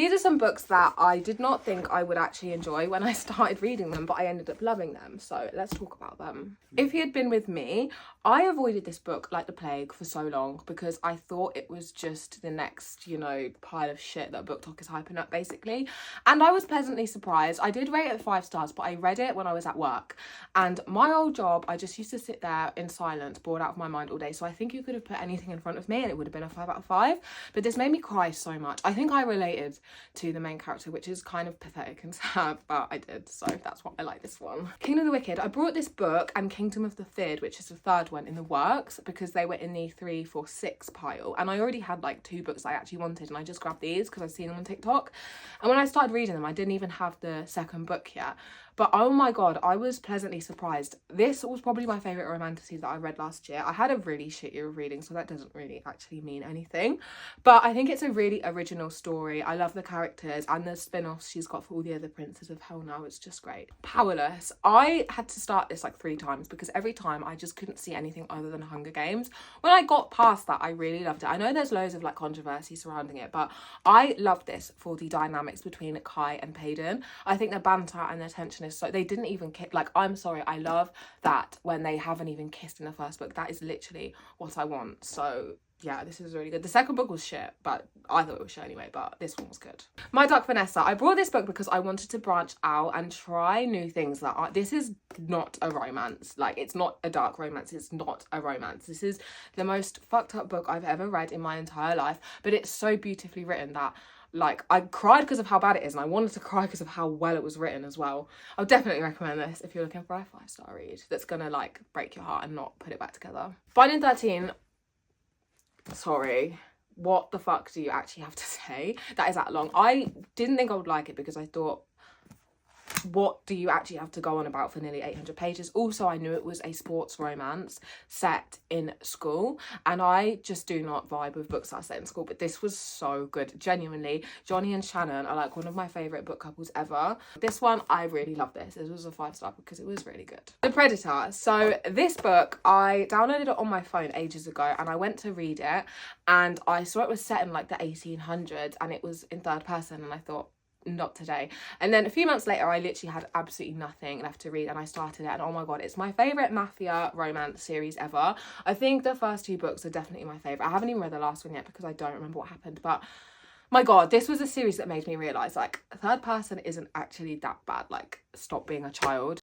These are some books that I did not think I would actually enjoy when I started reading them, but I ended up loving them. So let's talk about them. If you had been with me, I avoided this book like the plague for so long because I thought it was just the next, you know, pile of shit that BookTok is hyping up, basically. And I was pleasantly surprised. I did rate it 5 stars, but I read it when I was at work. And my old job, I just used to sit there in silence, bored out of my mind all day. So I think you could have put anything in front of me and it would have been a 5 out of 5. But this made me cry so much. I think I related to the main character, which is kind of pathetic and sad, but I did. So that's why I like this one. Kingdom of the Wicked. I brought this book and Kingdom of the Feared, which is the third one, in the works because they were in the 3, 4, 6 pile. And I already had like 2 books I actually wanted and I just grabbed these because I've seen them on TikTok. And when I started reading them, I didn't even have the second book yet. But oh my god, I was pleasantly surprised. This was probably my favourite romantasy that I read last year. I had a really shit year of reading, so that doesn't really actually mean anything. But I think it's a really original story. I love the characters and the spin-offs she's got for all the other princes of Hell Now. It's just great. Powerless. I had to start this like 3 times because every time I just couldn't see anything other than Hunger Games. When I got past that, I really loved it. I know there's loads of like controversy surrounding it, but I love this for the dynamics between Kai and Paden. I think the banter and the tension is so, they didn't even kiss. Like, I'm sorry, I love that when they haven't even kissed in the first book. That is literally what I want. So yeah, this is really good. The second book was shit, but I thought it was shit anyway, but this one was good. My Dark Vanessa. I brought this book because I wanted to branch out and try new things that are, this is not a romance. Like, it's not a dark romance. It's not a romance. This is the most fucked up book I've ever read in my entire life, but it's so beautifully written that like I cried because of how bad it is and I wanted to cry because of how well it was written as well. I would definitely recommend this if you're looking for a 5-star read that's gonna like break your heart and not put it back together. Finding 13. Sorry, what the fuck do you actually have to say? That is that long. I didn't think I would like it because I thought, what do you actually have to go on about for nearly 800 pages? Also, I knew it was a sports romance set in school and I just do not vibe with books that are set in school, but this was so good. Genuinely, Johnny and Shannon are like one of my favourite book couples ever. This one, I really love this. This was a 5-star because it was really good. The Predator. So this book, I downloaded it on my phone ages ago and I went to read it and I saw it was set in like the 1800s and it was in 3rd person and I thought, not today. And then a few months later I literally had absolutely nothing left to read and I started it and oh my god, it's my favourite mafia romance series ever. I think the first 2 books are definitely my favourite. I haven't even read the last one yet because I don't remember what happened, but my god, this was a series that made me realise like 3rd person isn't actually that bad. Like, stop being a child.